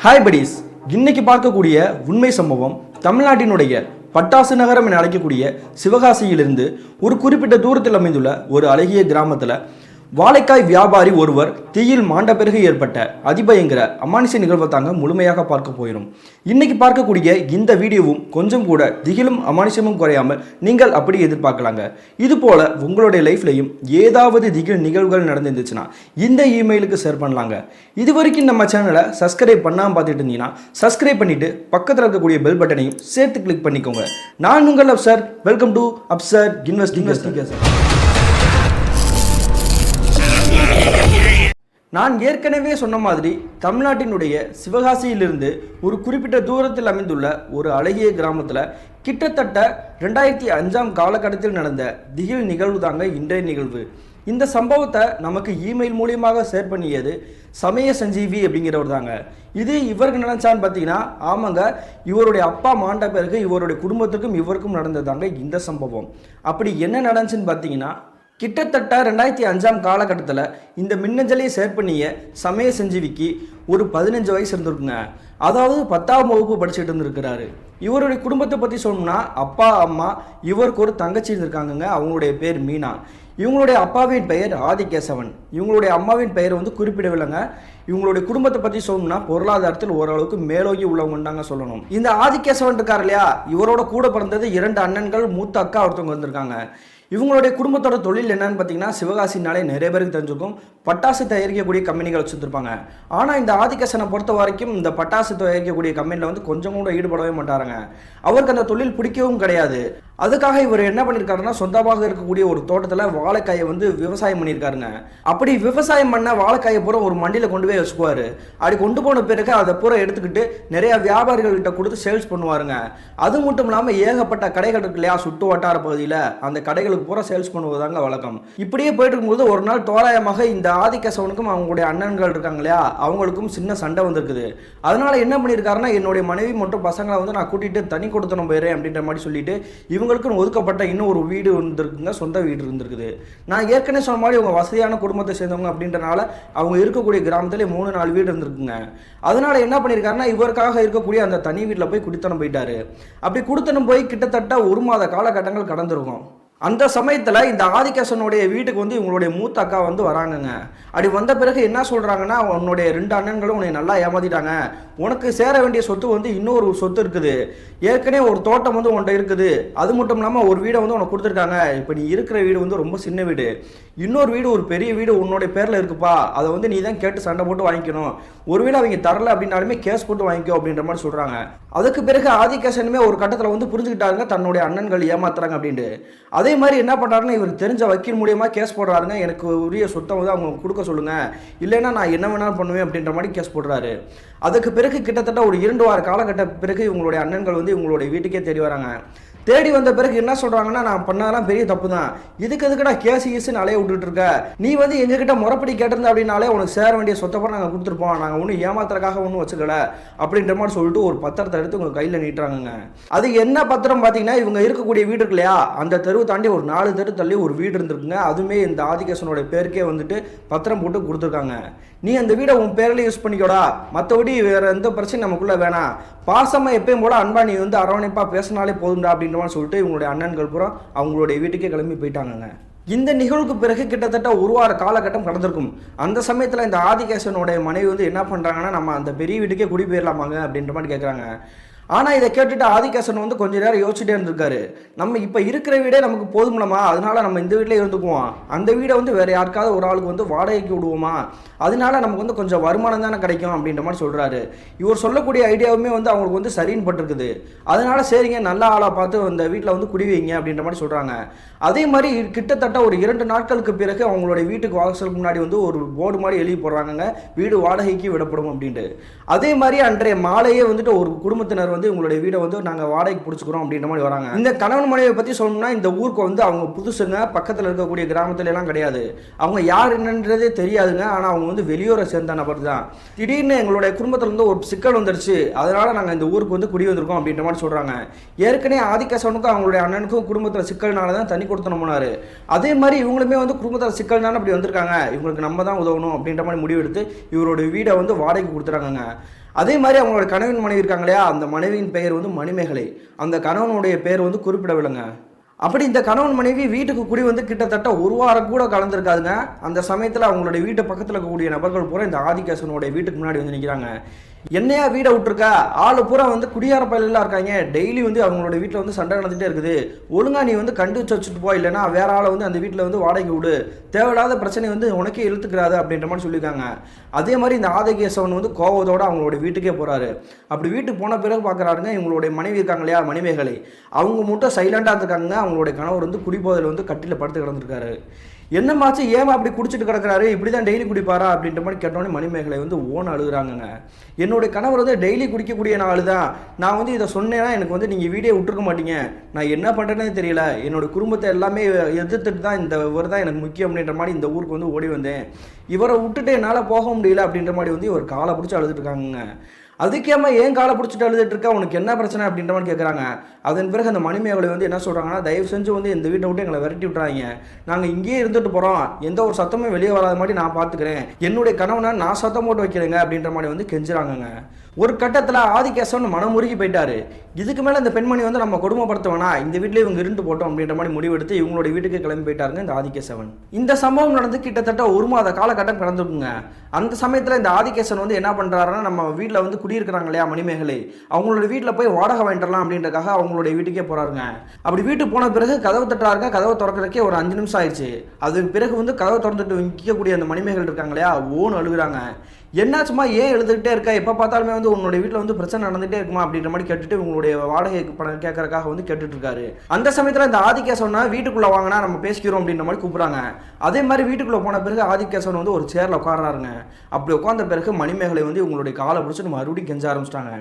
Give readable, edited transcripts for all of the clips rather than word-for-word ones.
Hi buddies, இன்னைக்கு பார்க்கக்கூடிய உண்மை சம்பவம் தமிழ்நாட்டினுடைய பட்டாசு நகரம் என அழைக்கக்கூடிய சிவகாசியிலிருந்து ஒரு குறிப்பிட்ட தூரத்தில் அமைந்துள்ள ஒரு அழகிய கிராமத்தில் வாழைக்காய் வியாபாரி ஒருவர் தீயில் மாண்ட பிறகு ஏற்பட்ட அதிபயங்கர அமானுஷ நிகழ்வை தாங்க முழுமையாக பார்க்க போயிடும். இன்னைக்கு பார்க்கக்கூடிய இந்த வீடியோவும் கொஞ்சம் கூட திகிலும் அமானுஷமும் குறையாமல் நீங்கள் அப்படி எதிர்பார்க்கலாங்க. இது போல உங்களுடைய லைஃப்லையும் ஏதாவது திகில் நிகழ்வுகள் நடந்துருந்துச்சுன்னா இந்த இமெயிலுக்கு ஷேர் பண்ணலாங்க. இது வரைக்கும் நம்ம சேனலை சப்ஸ்கிரைப் பண்ணாமல் பார்த்துட்டு இருந்தீங்கன்னா சப்ஸ்கிரைப் பண்ணிட்டு பக்கத்தில் இருக்கக்கூடிய பெல் பட்டனையும் சேர்த்து கிளிக் பண்ணிக்கோங்க. நான் உங்கள் Afsar. Welcome to Afsar investigation. நான் ஏற்கனவே சொன்ன மாதிரி தமிழ்நாட்டினுடைய சிவகாசியிலிருந்து ஒரு குறிப்பிட்ட தூரத்தில் அமைந்துள்ள ஒரு அழகிய கிராமத்தில் கிட்டத்தட்ட 2005 காலகட்டத்தில் நடந்த திகில் நிகழ்வு தாங்க இன்றைய நிகழ்வு. இந்த சம்பவத்தை நமக்கு இமெயில் மூலியமாக ஷேர் பண்ணியது சமய சஞ்சீவி அப்படிங்கிறவர் தாங்க. இது இவருக்கு நினைச்சான்னு பார்த்தீங்கன்னா ஆமாங்க, இவருடைய அப்பா மாண்ட பிறகு இவருடைய குடும்பத்துக்கும் இவருக்கும் நடந்ததாங்க இந்த சம்பவம். அப்படி என்ன நடந்துச்சுன்னு பார்த்தீங்கன்னா, கிட்டத்தட்ட 2005 காலகட்டத்தில் இந்த மின்னஞ்சலையை ஷேர் பண்ணிய சமய சஞ்சீவிக்கு ஒரு 15 வயசு இருந்திருக்குங்க. அதாவது 10ஆம் வகுப்பு படிச்சுட்டு இருந்திருக்கிறாரு. இவருடைய குடும்பத்தை பற்றி சொல்லணும்னா அப்பா அம்மா, இவருக்கு ஒரு தங்கச்சி இருந்திருக்காங்கங்க. அவங்களுடைய பேர் மீனா. இவங்களுடைய அப்பாவின் பெயர் ஆதிகேசவன். இவங்களுடைய அம்மாவின் பெயர் குறிப்பிடவில்லைங்க. இவங்களுடைய குடும்பத்தை பற்றி சொல்லணும்னா பொருளாதாரத்தில் ஓரளவுக்கு மேலோங்கி உள்ளவங்க தாங்க சொல்லணும். இந்த ஆதிகேசவன் இருக்கார் இல்லையா, இவரோட கூட பிறந்தது 2 அண்ணன்கள், மூத்த அக்கா ஒருத்தவங்க வந்திருக்காங்க. இவங்களுடைய குடும்பத்தோட தொழில் என்னன்னு பார்த்தீங்கன்னா, சிவகாசினாலே நிறைய பேருக்கு தெரிஞ்சிருக்கும், பட்டாசு தயாரிக்கக்கூடிய கம்பெனிகள் வச்சுருப்பாங்க. ஆனால் இந்த ஆதிகேசனை பொறுத்த வரைக்கும் இந்த பட்டாசு தயாரிக்கக்கூடிய கம்பெனியில் கொஞ்சம் கூட ஈடுபடவே மாட்டாருங்க. அவருக்கு அந்த தொழில் பிடிக்கவும் கிடையாது. அதுக்காக இவர் என்ன பண்ணியிருக்காருன்னா, சொந்தமாக இருக்கக்கூடிய ஒரு தோட்டத்தில் வாழைக்காயை விவசாயம் பண்ணியிருக்காருங்க. அப்படி விவசாயம் பண்ண வாழைக்காயை பூரா ஒரு மண்டியில் கொண்டு போய் வச்சுக்குவார். அப்படி கொண்டு போன பிறகு அதை பூரா எடுத்துக்கிட்டு நிறைய வியாபாரிகள்கிட்ட கொடுத்து சேல்ஸ் பண்ணுவாருங்க. அது மட்டும் இல்லாமல் ஏகப்பட்ட கடைகள் இருக்கு இல்லையா, சுட்டு வட்டார பகுதியில் அந்த கடைகளுக்கு பூரா சேல்ஸ் பண்ணுவதாங்க வழக்கம். இப்படியே போயிட்டு இருக்கும்போது ஒரு நாள் தோராயமாக இந்த ஆதிகேசவனுக்கும் அவங்களுடைய அண்ணன்கள் இருக்காங்க இல்லையா, அவங்களுக்கும் சின்ன சண்டை வந்திருக்குது. அதனால என்ன பண்ணியிருக்காருன்னா, என்னுடைய மனைவி மற்றும் பசங்களை நான் கூட்டிட்டு தனி கொடுத்தனும் போயிடுறேன் அப்படின்ற மாதிரி சொல்லிட்டு இவங்களுக்கும் ஒதுக்கப்பட்ட இன்னும் ஒரு வீடு இருந்திருக்குங்க, சொந்த வீடு இருந்திருக்குது. நான் ஏற்கனவே சொன்ன மாதிரி அவங்க வசதியான குடும்பத்தை சேர்ந்தவங்க அப்படின்றனால அவங்க இருக்கக்கூடிய கிராமத்திலே 3-4 வீடு இருந்திருக்குங்க. அதனால என்ன பண்ணியிருக்காருன்னா, இவருக்காக இருக்கக்கூடிய அந்த தனி வீட்டில் போய் குடித்தனம் போயிட்டாரு. அப்படி குடித்தனம் போய் கிட்டத்தட்ட 1 மாத காலகட்டங்கள் கடந்திருக்கும். அந்த சமயத்தில் இந்த ஆதிகேசனுடைய வீட்டுக்கு இவங்களுடைய மூத்த அக்கா வராங்கங்க. அப்படி வந்த பிறகு என்ன சொல்கிறாங்கன்னா, உன்னுடைய 2 அண்ணன்களும் உன்னை நல்லா ஏமாத்திட்டாங்க. உனக்கு சேர வேண்டிய சொத்து இன்னொரு சொத்து இருக்குது. ஏற்கனவே ஒரு தோட்டம் உன்கிட்ட இருக்குது. அது மட்டும் இல்லாமல் ஒரு வீடை உனக்கு கொடுத்துருக்காங்க. இப்போ நீ இருக்கிற வீடு ரொம்ப சின்ன வீடு. இன்னொரு வீடு, ஒரு பெரிய வீடு உன்னுடைய பேரில் இருக்குப்பா. அதை நீ தான் கேட்டு சண்டை போட்டு வாங்கிக்கணும். ஒருவேளை அவங்க தரல அப்படின்னாலுமே கேஸ் போட்டு வாங்கிக்கோ அப்படின்ற மாதிரி சொல்கிறாங்க. அதுக்கு பிறகு ஆதிகேசனுமே ஒரு கட்டத்தில் புரிஞ்சுக்கிட்டாருங்க, தன்னுடைய அண்ணன்கள் ஏமாத்துறாங்க அப்படின்ட்டு. அதே மாதிரி என்ன பண்ணுறாருன்னா, இவருக்கு தெரிஞ்ச வக்கீல் மூலியமா கேஸ் போடுறாருங்க. எனக்கு உரிய சொத்தை அவங்க கொடுக்க சொல்லுங்க, இல்லைன்னா நான் என்ன வேணாலும் பண்ணுவேன் அப்படின்ற மாதிரி கேஸ் போடுறாரு. அதுக்கு பிறகு கிட்டத்தட்ட ஒரு 2 வார காலகட்ட பிறகு இவங்களுடைய அண்ணன்கள் இவங்களுடைய வீட்டுக்கே தேடி வராங்க. தேடி வந்த பிறகு என்ன சொல்றாங்கன்னா, நான் பண்ணதெல்லாம் பெரிய தப்பு தான், இதுக்கு எதுக்குடா கேஸ் ஈஸுன்னு அலைய விட்டுட்டு இருக்க, நீ எங்ககிட்ட முறைப்படி கேட்டிருந்த அப்படின்னாலே உனக்கு சேர வேண்டிய சொத்தை நாங்கள் கொடுத்துருப்போம், நாங்கள் ஒன்றும் ஏமாத்துறதுக்காக ஒன்றும் வச்சுக்கல அப்படின்ற மாதிரி சொல்லிட்டு ஒரு பத்திரத்தை எடுத்து உங்கள் கையில் நீட்டுறாங்க. அது என்ன பத்திரம் பார்த்தீங்கன்னா, இவங்க இருக்கக்கூடிய வீடு இருக்கு இல்லையா, அந்த தெருவு தாண்டி ஒரு 4 தெரு தள்ளி ஒரு வீடு இருந்திருக்குங்க. அதுவுமே இந்த ஆதிகேசனோட பேருக்கே பத்திரம் போட்டு கொடுத்துருக்காங்க. நீ அந்த வீடை உன் பேரில் யூஸ் பண்ணிக்கோடா, மற்றபடி வேற எந்த பிரச்சனையும் நமக்குள்ள வேணாம், பாசமாக எப்பயும் போல அன்பா நீ அரவணைப்பா பேசினாலே போதும்டா அப்படின்ற மாதிரி சொல்லிட்டு இவங்களுடைய அண்ணன்கள் பூரா அவங்களுடைய வீட்டுக்கே கிளம்பி போயிட்டாங்க. இந்த நிகழ்வுக்கு பிறகு கிட்டத்தட்ட 1 வார காலகட்டம் கடந்திருக்கும். அந்த சமயத்தில் இந்த ஆதிகேசனுடைய மனைவி என்ன பண்ணுறாங்கன்னா, நம்ம அந்த பெரிய வீட்டுக்கே குடி போயிடலாமாங்க அப்படின்ற மாதிரி கேட்குறாங்க. ஆனால் இதை கேட்டுட்டு ஆதிகேசன் கொஞ்ச நேரம் யோசிச்சுட்டே இருந்திருக்காரு. நம்ம இப்போ இருக்கிற வீடே நமக்கு போதும்லமா, அதனால நம்ம இந்த வீட்டிலே இருந்துக்குவோம், அந்த வீடை வேற யாருக்காவது ஒரு ஆளுக்கு வாடகைக்கு விடுவோமா, அதனால நமக்கு கொஞ்சம் வருமானம் தானே கிடைக்கும் அப்படின்ற மாதிரி சொல்கிறாரு. இவர் சொல்லக்கூடிய ஐடியாவுமே அவங்களுக்கு சரின்னு பட்டிருக்குது. அதனால சரிங்க, நல்ல ஆளாக பார்த்து அந்த வீட்டில் குடி வைங்க அப்படின்ற மாதிரி சொல்கிறாங்க. அதே மாதிரி கிட்டத்தட்ட ஒரு 2 நாட்களுக்கு பிறகு அவங்களுடைய வீட்டுக்கு வாசலுக்கு முன்னாடி ஒரு போர்டு மாதிரி எழுதி போடுறாங்க, வீடு வாடகைக்கு விடப்படும் அப்படின்ட்டு. அதே மாதிரி அன்றைய மாலையே ஒரு குடும்பத்தினர் உங்களுடைய வீடை நாங்கள் வாடகைக்கு பிடிச்சிக்கிறோம் அப்படின்ற மாதிரி வராங்க. இந்த கணவன் மனைவியை பற்றி சொல்லணும்னா, இந்த ஊருக்கு அவங்க புதுசுங்க, பக்கத்தில் இருக்கக்கூடிய கிராமத்துல எல்லாம் கிடையாது. அவங்க யார் என்னன்றதே தெரியாதுங்க. ஆனால் அவங்க வெளியூரை சேர்ந்த நபர் தான். திடீர்னு எங்களுடைய குடும்பத்தில் ஒரு சிக்கல் வந்துருச்சு, அதனால நாங்கள் இந்த ஊருக்கு குடி வந்திருக்கோம் அப்படின்ற மாதிரி சொல்றாங்க. ஏற்கனவே ஆதிகேசவனுக்கும் அவங்களுடைய அண்ணனுக்கும் குடும்பத்தில் சிக்கல்னால தான் தனி கொடுத்தனம் போனாரு. அதே மாதிரி இவங்களுமே குடும்பத்தில் சிக்கல் தானே அப்படி வந்திருக்காங்க, இவங்களுக்கு நம்ம தான் உதவணும் அப்படின்ற மாதிரி முடிவெடுத்து இவருடைய வீடை வாடகைக்கு கொடுத்துறாங்க. அதே மாதிரி அவங்களோட கணவன் மனைவி இருக்காங்க இல்லையா, அந்த மனைவியின் பெயர் வந்து மணிமேகலை. அந்த கணவனுடைய பெயர் வந்து குறிப்பிடவில்லைங்க. அப்படி இந்த கணவன் மனைவி வீட்டுக்கு குடி வந்து கிட்டத்தட்ட ஒரு வாரம் கூட கலந்துருக்காதுங்க. அந்த சமயத்தில் அவங்களுடைய வீட்டு பக்கத்தில் இருக்கக்கூடிய நபர்கள் பூரா இந்த ஆதிகேசனுடைய வீட்டுக்கு முன்னாடி வந்து நிற்கிறாங்க. என்னையா வீடை விட்டுருக்கா, ஆளு பூரா வந்து குடியார பயிலாம் இருக்காங்க, டெய்லி வந்து அவங்களோட வீட்டில் வந்து சண்டை நடந்துகிட்டே இருக்குது, ஒழுங்கா நீ வந்து கண்டு வச்சுட்டு போ, இல்லைன்னா வேற ஆளை வந்து அந்த வீட்டில் வந்து வாடகை விடு, தேவையில்லாத பிரச்சனை வந்து உனக்கே இழுத்துக்கிறாது அப்படின்ற மாதிரி சொல்லியிருக்காங்க. அதே மாதிரி இந்த ஆதிகேசவன் வந்து கோவத்தோடு அவங்களோட வீட்டுக்கே போகிறாரு. அப்படி வீட்டுக்கு போன பிறகு பார்க்குறாருங்க, இவங்களுடைய மனைவி இருக்காங்க இல்லையா மணிமேகலை, அவங்க மட்டும் சைலண்டாக இருந்திருக்காங்க. அவங்களுடைய கணவர் வந்து குடிபோதையில் வந்து கட்டியில் படுத்து கிடந்திருக்காரு. என்னமாச்சு, ஏமா அப்படி குடிச்சிட்டு கிடக்கிறாரு, இப்படி தான் டெய்லி குடிப்பாரா அப்படின்ற மாதிரி கேட்டோன்னே மணிமேகலை வந்து ஓன் அழுகுறாங்கங்க. என்னுடைய கணவர் வந்து டெய்லி குடிக்கக்கூடிய நாள் தான், நான் வந்து இதை சொன்னேன்னா எனக்கு வந்து நீங்கள் வீடியோ விட்டுருக்க மாட்டீங்க, நான் என்ன பண்ணுறேன்னே தெரியல, என்னோட குடும்பத்தை எல்லாமே எதிர்த்துட்டு தான் இந்த இவர் தான் எனக்கு முக்கியம் அப்படின்ற மாதிரி இந்த ஊருக்கு வந்து ஓடி வந்தேன், இவரை விட்டுட்டு என்னால் போக முடியல அப்படின்ற மாதிரி வந்து இவர் காலை பிடிச்சி அழுதுட்டு இருக்காங்க. அதுக்கேமா ஏன் காலை பிடிச்சிட்டு அழுதுட்டு இருக்கா, உனக்கு என்ன பிரச்சனை அப்படின்ற மாதிரி கேட்குறாங்க. அதன் பிறகு அந்த மணிமேகலை வந்து என்ன சொல்கிறாங்கன்னா, தயவு செஞ்சு வந்து இந்த வீட்டை விட்டு எங்களை விரட்டி விட்றாங்க, நாங்கள் இங்கேயே இருந்துட்டு போகிறோம், எந்த ஒரு சத்தமும் வெளியே வராத மாதிரி நான் பார்த்துக்கிறேன், என்னுடைய கணவனை நான் சத்தம் போட்டு வைக்கிறேங்க அப்படின்ற மாதிரி வந்து கெஞ்சுறாங்கங்க. ஒரு கட்டத்தில் ஆதிகேசவன் மனமுருகி போயிட்டாரு. இதுக்கு மேலே இந்த பெண்மணி வந்து நம்ம கொடுமைப்படுத்துவனா, இந்த வீட்டில் இவங்க இருந்து போட்டோம் அப்படின்ற மாதிரி முடிவெடுத்து இவங்களுடைய வீட்டுக்கு கிளம்பி போயிட்டாருங்க இந்த ஆதிகேசவன். இந்த சம்பவம் நடந்து கிட்டத்தட்ட 1 மாத காலகட்டம் கடந்துருக்குங்க. அந்த சமயத்தில் இந்த ஆதிகேசவன் வந்து என்ன பண்ணுறாருன்னா, நம்ம வீட்டில் வந்து குடியிருக்கிறாங்க இல்லையா மணிமேகலை, அவங்களோட வீட்டில் போய் வாடகை வாங்கிடலாம் அப்படின்றக்காக அவங்களுடைய வீட்டுக்கே போகிறாருங்க. அப்படி வீட்டுக்கு போன பிறகு கதவு தட்டுறாருங்க. கதவை திறக்கிறதுக்கே ஒரு 5 நிமிஷம் ஆயிடுச்சு. அதுக்கு பிறகு வந்து கதவை திறந்துட்டு விற்கக்கூடிய அந்த மணிமேகலை இருக்காங்க இல்லையா, ஓன்னு அழுகுறாங்க. என்னாச்சுமா, ஏன் எழுதுகிட்டே இருக்கா, எப்போ பார்த்தாலுமே வந்து உன்னுடைய வீட்டில் வந்து பிரச்சனை நடந்துகிட்டே இருக்குமா அப்படின்ற மாதிரி கேட்டுட்டு உங்களுடைய வாடகை பணம் கேட்கறதுக்காக வந்து கேட்டுட்டு இருக்காரு. அந்த சமயத்தில் இந்த ஆதிகேசவன் வீட்டுக்குள்ளே வாங்கினா நம்ம பேசிக்கிறோம் அப்படின்ற மாதிரி கூப்பிட்றாங்க. அதே மாதிரி வீட்டுக்குள்ளே போன பிறகு ஆதிகேசவன் வந்து ஒரு சேரில் உட்காடுறாருங்க. அப்படி உட்காந்த பிறகு மணிமேகலை வந்து உங்களுடைய காலை பிடிச்சிட்டு மறுபடியும் கெஞ்ச ஆரம்பிச்சிட்டாங்க.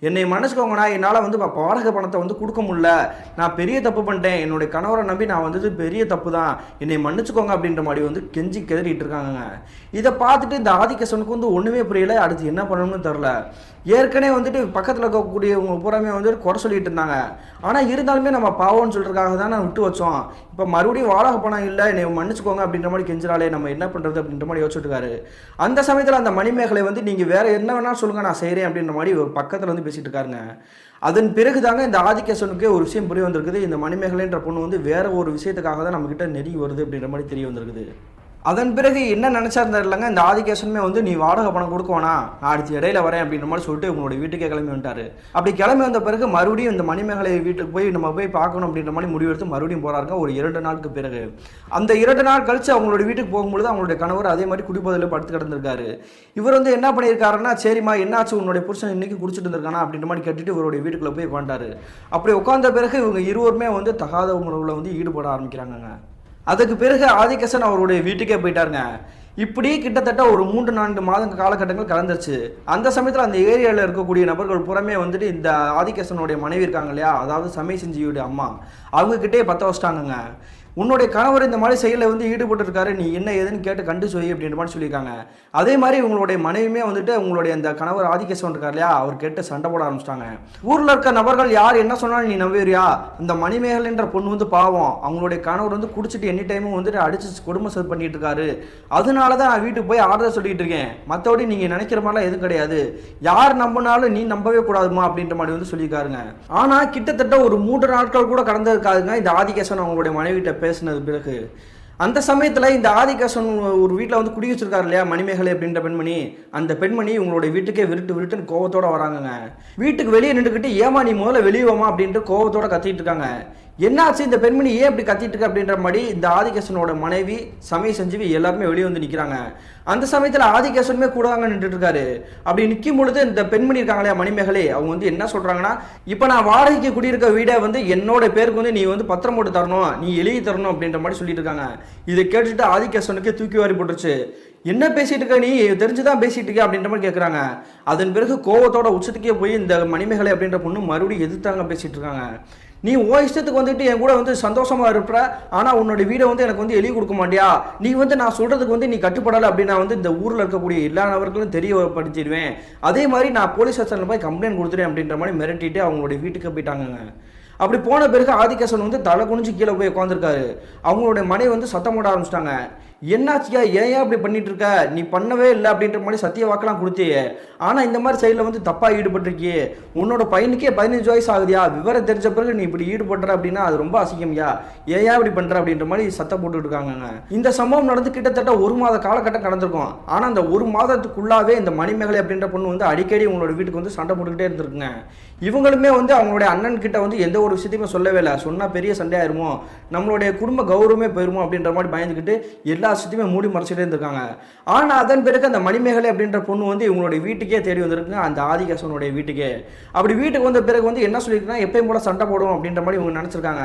என்னை மன்னிச்சுக்கோங்கண்ணா, என்னால் வந்து வாடகை பணத்தை வந்து கொடுக்க முடியல, நான் பெரிய தப்பு பண்ணிட்டேன், என்னுடைய கணவரை நம்பி நான் வந்தது பெரிய தப்பு தான், என்னை மன்னிச்சுக்கோங்க அப்படின்ற மாதிரி வந்து கெஞ்சி கெதறிட்டு இருக்காங்க. இதை பார்த்துட்டு இந்த ஆதிகேசவனுக்கு வந்து ஒன்றுமே புரியல, அடுத்து என்ன பண்ணணும்னு தெரில. ஏற்கனவே வந்துட்டு பக்கத்தில் இருக்கக்கூடியவங்க பூராமே வந்துட்டு குறை சொல்லிட்டு இருந்தாங்க. ஆனால் இருந்தாலுமே நம்ம பாவம்னு சொல்கிறதுக்காக தான் நான் விட்டு வச்சோம், இப்போ மறுபடியும் வாடகை பணம் இல்லை, என்னை மன்னிச்சுக்கோங்க அப்படின்ற மாதிரி கெஞ்சினாலே நம்ம என்ன பண்ணுறது அப்படின்ற மாதிரி யோசிச்சுட்டு இருக்காரு. அந்த சமயத்தில் அந்த மணிமேகலை வந்து நீங்கள் வேறு என்ன வேணாலும் சொல்லுங்கள், நான் செய்கிறேன் அப்படின்ற மாதிரி ஒரு பக்கத்தில் வந்து பேசிகிட்டு இருக்காருங்க. அதன் பிறகு தாங்க இந்த ஆதிகேசவனுக்கே ஒரு விஷயம் புரிய வந்திருக்குது. இந்த மணிமேகலைன்ற பொண்ணு வந்து வேற ஒரு விஷயத்துக்காக தான் நம்மக்கிட்ட நெருங்கி வருது அப்படின்ற மாதிரி தெரிய வந்திருக்குது. அதன் பிறகு என்ன நினச்சாருந்தாருலங்க, இந்த ஆதிகேசனுமே வந்து நீ வாடகை பணம் கொடுக்குவானா, நான் அடுத்து இடையில வரேன் அப்படின்ற மாதிரி சொல்லிட்டு உங்களோட வீட்டுக்கே கிளம்பி வந்துட்டாரு. அப்படி கிளம்பி வந்த பிறகு மறுபடியும் இந்த மணிமேகலை வீட்டுக்கு போய் நம்ம போய் பார்க்கணும் அப்படின்ற மாதிரி முடிவெடுத்து மறுபடியும் போகிறாருங்க. ஒரு 2 நாளுக்கு பிறகு அந்த 2 நாள் கழிச்சு அவங்களோட வீட்டுக்கு போகும்பொழுது அவங்களுடைய கணவர் அதே மாதிரி குடிபோதையில் படுத்து கிடந்திருக்காரு. இவர் வந்து என்ன பண்ணியிருக்காருன்னா, சரிம்மா என்னாச்சு, உன்னுடைய புருஷன் இன்னைக்கு குடிச்சிட்டு இருந்திருக்கானா அப்படின்ற மாதிரி கேட்டுட்டு இவருடைய வீட்டுக்குள்ளே போய் உட்காண்டாரு. அப்படி உட்காந்த பிறகு இவங்க இருவருமே வந்து தகாத உணர்வில் வந்து ஈடுபட ஆரம்பிக்கிறாங்க. அதுக்கு பிறகு ஆதிகேசன் அவருடைய வீட்டுக்கே போயிட்டாருங்க. இப்படி கிட்டத்தட்ட ஒரு 3-4 மாத காலகட்டங்கள் கலந்துருச்சு. அந்த சமயத்தில் அந்த ஏரியாவில் இருக்கக்கூடிய நபர்கள் புறமே வந்துட்டு இந்த ஆதிகேசனுடைய மனைவி இருக்காங்க இல்லையா, அதாவது சமய செஞ்சியுடைய அம்மா, அவங்கக்கிட்டே பற்ற வச்சிட்டாங்கங்க. உன்னுடைய கணவர் இந்த மாதிரி செயலில் வந்து ஈடுபட்டு இருக்காரு, நீ என்ன ஏதுன்னு கேட்டு கண்டு சொல்லி அப்படின்ற மாதிரி சொல்லியிருக்காங்க. அதே மாதிரி உங்களுடைய மனைவியுமே வந்துட்டு உங்களுடைய அந்த கணவர் ஆதிகேசவன் இருக்கார் இல்லையா, அவர் கேட்டு சண்டை போட ஆரம்பிச்சிட்டாங்க. ஊரில் இருக்க நபர்கள் யார் என்ன சொன்னாலும் நீ நம்புறியா, இந்த மணிமேகலைன்ற பொண்ணு வந்து பாவம், அவங்களுடைய கணவர் வந்து குடிச்சிட்டு எனி டைமும் வந்துட்டு அடிச்சு கொடுமை சரி பண்ணிட்டு இருக்காரு, அதனால தான் நான் வீட்டுக்கு போய் ஆறுதல் சொல்லிட்டு இருக்கேன், மற்றபடி நீங்கள் நினைக்கிற மாதிரிலாம் எதுவும் கிடையாது, யார் நம்பினாலும் நீ நம்பவே கூடாதுமா அப்படின்ற மாதிரி வந்து சொல்லியிருக்காருங்க. ஆனால் கிட்டத்தட்ட ஒரு 3 நாட்கள் கூட கடந்திருக்காதுங்க இந்த ஆதிகேசவன் அவங்களுடைய மனைவிட்ட பேசினது பிறகு. அந்த சமயத்தில் இந்த ஆதிகேசன் ஒரு வீட்டில் வந்து குடி வச்சிருக்காரு இல்லையா மணிமேகலை அப்படின்ற பெண்மணி, அந்த பெண்மணி உங்களுடைய வீட்டுக்கே விருட்டுன்னு கோவத்தோட வராங்கங்க. வீட்டுக்கு வெளியே நின்றுக்கிட்டு ஏமா நீ முதல்ல வெளியே வாமா அப்படின்ட்டு கோவத்தோட கத்திட்டு இருக்காங்க. என்னாச்சு, இந்த பெண்மணி ஏன் இப்படி கத்திட்டு இருக்கு அப்படின்ற மாதிரி இந்த ஆதிகேசனோட மனைவி சமய செஞ்சு எல்லாருமே வெளியே வந்து நிற்கிறாங்க. அந்த சமயத்தில் ஆதிகேசனுமே கூட தாங்க நின்றுட்டு இருக்காரு. அப்படி நிற்கும் பொழுது இந்த பெண்மணி இருக்காங்களே மணிமேகலை, அவங்க வந்து என்ன சொல்றாங்கன்னா, இப்போ நான் வாடகைக்கு குடியிருக்க வீடை வந்து என்னோட பேருக்கு வந்து நீ வந்து பத்திரம் போட்டு தரணும், நீ எழுதி தரணும் அப்படின்ற மாதிரி சொல்லிட்டு இருக்காங்க. இதை கேட்டுட்டு ஆதிகேசனுக்கு தூக்கி வாரி போட்டுருச்சு. என்ன பேசிட்டு இருக்க, நீ தெரிஞ்சுதான் பேசிட்டு இருக்க அப்படின்ற மாதிரி கேட்குறாங்க. அதன் பிறகு கோவத்தோட உச்சத்துக்கே போய் இந்த மணிமேகலை அப்படின்ற பொண்ணு மறுபடியும் எதிர்த்தாங்க பேசிட்டு இருக்காங்க. நீ ஓ இஷ்டத்துக்கு வந்துட்டு என் கூட வந்து சந்தோஷமா இருப்ப, ஆனால் உன்னோட வீடை வந்து எனக்கு வந்து எழுதி கொடுக்க மாட்டியா, நீ வந்து நான் சொல்றதுக்கு வந்து நீ கட்டுப்படலை அப்படின்னா வந்து இந்த ஊரில் இருக்கக்கூடிய எல்லா நபர்களும் தெரியப்படுத்திடுவேன், அதே மாதிரி நான் போலீஸ் ஸ்டேஷனில் போய் கம்ப்ளைண்ட் கொடுத்துருவேன் அப்படின்ற மாதிரி மிரட்டிட்டு அவங்களுடைய வீட்டுக்கு போயிட்டாங்க. அப்படி போன பிறகு ஆதிகேசன் வந்து தலை குனிஞ்சு கீழே போய் உட்காந்துருக்காரு. அவங்களுடைய மனைவி வந்து சத்தம் போட ஆரம்பிச்சிட்டாங்க. என்னாச்சியா, ஏன் அப்படி பண்ணிட்டு இருக்க, நீ பண்ணவே இல்லை அப்படின்ற மாதிரி சத்திய வாக்கெல்லாம் கொடுத்தியே, ஆனால் இந்த மாதிரி சைடில் வந்து தப்பாக ஈடுபட்டிருக்கியே, உன்னோட பையனுக்கே 15 வயசு ஆகுதியா, விவரம் தெரிஞ்ச பிறகு நீ இப்படி ஈடுபடுற அப்படின்னா அது ரொம்ப அசிங்கம்யா, ஏன் இப்படி பண்ணுற அப்படின்ற மாதிரி சத்தம் போட்டுட்டு இருக்காங்க. இந்த சம்பவம் நடந்து கிட்டத்தட்ட 1 மாத காலகட்டம் கடந்திருக்கும். ஆனால் அந்த 1 மாதத்துக்குள்ளாவே இந்த மணிமேகலை அப்படின்ற பொண்ணு வந்து அடிக்கடி உங்களோட வீட்டுக்கு வந்து சண்டை போட்டுக்கிட்டே இருந்திருக்குங்க. இவங்களுமே வந்து அவங்களுடைய அண்ணன் கிட்ட வந்து எந்த ஒரு விஷயத்தையுமே சொல்லவே இல்லை. சொன்னால் பெரிய சண்டையாயிருமோ, நம்மளுடைய குடும்ப கௌரவமே போயிருமோ அப்படின்ற மாதிரி பயந்துக்கிட்டு எல்லா விஷயத்தையுமே மூடி மறைச்சிட்டே இருந்திருக்காங்க. ஆனால் அதன் பிறகு அந்த மணிமேகலை அப்படின்ற பொண்ணு வந்து இவங்களுடைய வீட்டுக்கே தேடி வந்திருக்குங்க, அந்த ஆதிகேசவனுடைய வீட்டுக்கே. அப்படி வீட்டுக்கு வந்த பிறகு வந்து என்ன சொல்லியிருக்குன்னா, எப்பயும் போல சண்டை போடும் அப்படின்ற மாதிரி இவங்க நினச்சிருக்காங்க.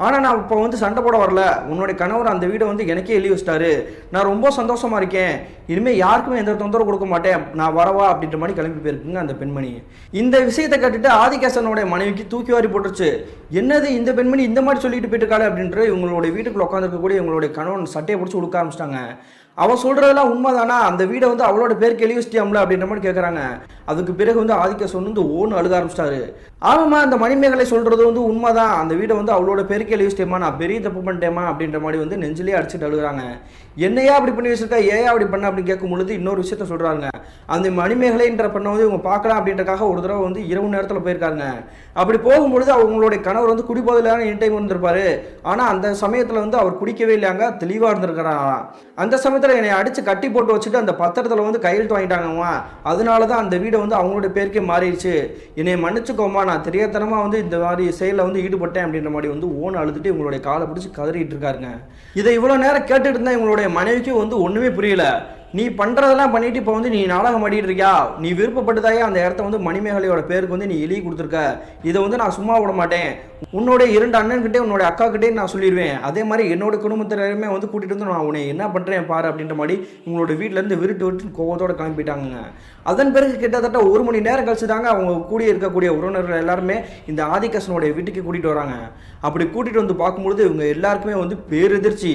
ஆனால் நான் இப்போ வந்து சண்டை போட வரல, உன்னுடைய கணவர் அந்த வீடை வந்து எனக்கே எழுதி வச்சிட்டாரு, நான் ரொம்ப சந்தோஷமா இருக்கேன், இனிமேல் யாருக்குமே எந்த தொந்தரவு கொடுக்க மாட்டேன், நான் வரவா அப்படின்ற மாதிரி கிளம்பி போயிருக்குங்க அந்த பெண்மணி. இந்த விஷயத்தை கேட்டுட்டு ஆதிகேசவனுடைய மனைவிக்கு தூக்கி வாரி போட்டுருச்சு. என்னது இந்த பெண்மணி இந்த மாதிரி சொல்லிட்டு போயிட்டு அப்படின்ற இவங்களுடைய வீட்டுக்குள்ள உட்காந்துருக்கக்கூடிய இவங்களுடைய கணவன் சட்டையை பிடிச்சி உடுக்க ஆரம்பிச்சிட்டாங்க. அவள் சொல்கிறதெல்லாம் உண்மைதானா, அந்த வீடை வந்து அவளோட பேருக்கு எழுதி வச்சிட்டியாம்ல அப்படின்ற மாதிரி கேட்குறாங்க. அதுக்கு பிறகு வந்து ஆதிகேசவன் வந்து ஓன்னு அழுக ஆரம்பிச்சிட்டாரு. ஆமாம்மா, அந்த மணிமேகலை சொல்கிறது வந்து உண்மைதான், அந்த வீடை வந்து அவளோட பேருக்கு எழுதி வச்சிட்டேமா, நான் பெரிய தப்பு பண்ணிட்டேமா அப்படின்ற மாதிரி வந்து நெஞ்சிலே அடிச்சுட்டு அழுகுறாங்க. என்னையா அப்படி பண்ணி வச்சிருக்கா, ஏன் அப்படி பண்ண அப்படின்னு கேட்கும் பொழுது இன்னொரு விஷயத்த சொல்கிறாங்க. அந்த மணிமேகலைன்ற பெண்ணை வந்து இவங்க பார்க்கலாம் அப்படின்றக்காக ஒரு தடவை வந்து இரவு நேரத்தில் போயிருக்காங்க. அப்படி போகும்பொழுது அவங்களுடைய கணவர் வந்து குடிபோதையிலான எனி டைம் இருந்திருப்பாரு. ஆனால் அந்த சமயத்தில் வந்து அவர் குடிக்கவே இல்லையாங்க, தெளிவாக இருந்திருக்கிறாராம். அந்த சமயத்தில் என்னை அடித்து கட்டி போட்டு வச்சுட்டு அந்த பத்திரத்தில் வந்து கையெழுத்து வாங்கிட்டாங்கம்மா, அதனால தான் அந்த வீடை வந்து அவங்களுடைய பேருக்கே மாறிடுச்சு, என்னை மன்னிச்சுக்கோமா, நான் தெரியாதனமாக வந்து இந்த மாதிரி செயலில் வந்து ஈடுபட்டேன் அப்படின்ற மாதிரி வந்து ஓன் அழுதுட்டு இவங்களுடைய காலை பிடிச்சி கதறிட்டு இருக்காருங்க. இதை இவ்வளோ நேரம் கேட்டுட்டு இருந்தால் இவங்களுடைய மனைவிக்கும் வந்து ஒன்றுமே புரியல. நீ பண்ணுறதெல்லாம் பண்ணிட்டு இப்போ வந்து நீ நாடகம் ஆடிட்டு இருக்கியா, நீ விருப்பப்பட்டதாயே அந்த இடத்த வந்து மணிமேகலையோட பேருக்கு வந்து நீ எழுதி கொடுத்துருக்க, இதை வந்து நான் சும்மா விட மாட்டேன், உன்னோட 2 அண்ணன்கிட்டே உன்னோட அக்கா கிட்டே நான் சொல்லிடுவேன், அதே மாதிரி என்னோட குடும்பத்தினருமே வந்து கூட்டிகிட்டு வந்து நான் உன்னை என்ன பண்ணுறேன் பாரு அப்படின்ற மாதிரி உங்களோட வீட்டிலேருந்து விருட்டு கோவத்தோடு கிளம்பிட்டாங்க. அதன் பிறகு கிட்டத்தட்ட 1 மணி நேரம் கழிச்சு தாங்க அவங்க கூடிய இருக்கக்கூடிய உறவினர்கள் எல்லாருமே இந்த ஆதிகேசனுடைய வீட்டுக்கு கூட்டிகிட்டு வராங்க. அப்படி கூட்டிகிட்டு வந்து பார்க்கும்பொழுது இவங்க எல்லாருக்குமே வந்து பேரெதிர்ச்சி.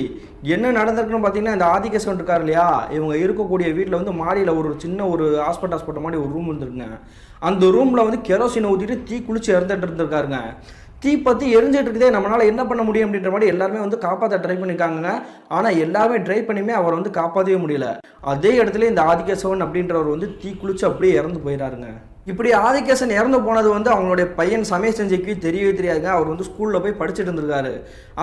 என்ன நடந்திருக்குன்னு பார்த்தீங்கன்னா, இந்த ஆதிகேசவன் இருக்கார் இல்லையா, இவங்க இருக்கக்கூடிய வீட்டில் வந்து மாடியில் ஒரு சின்ன ஒரு ஹாஸ்பிட்டல் மாதிரி ஒரு ரூம் இருந்துருக்குங்க. அந்த ரூமில் வந்து கெரோசினை ஊற்றிட்டு தீ குளிச்சு இறந்துட்டு இருந்திருக்காருங்க. தீ பற்றி எரிஞ்சிட்டு இருக்குதே, நம்மளால் என்ன பண்ண முடியும் அப்படின்ற மாதிரி எல்லாருமே வந்து காப்பாற்ற ட்ரை பண்ணியிருக்காங்க. ஆனால் எல்லாருமே ட்ரை பண்ணியுமே அவரை வந்து காப்பாற்றவே முடியல. அதே இடத்துல இந்த ஆதிகேசவன் அப்படின்றவர் வந்து தீ குளிச்சு அப்படியே இறந்து போயிடாருங்க. இப்படி ஆதிகேசன் இறந்து போனது வந்து அவங்களுடைய பையன் சமய செஞ்சிக்கு தெரியவே தெரியாதுங்க. அவர் வந்து ஸ்கூலில் போய் படிச்சுட்டு இருந்திருக்காரு.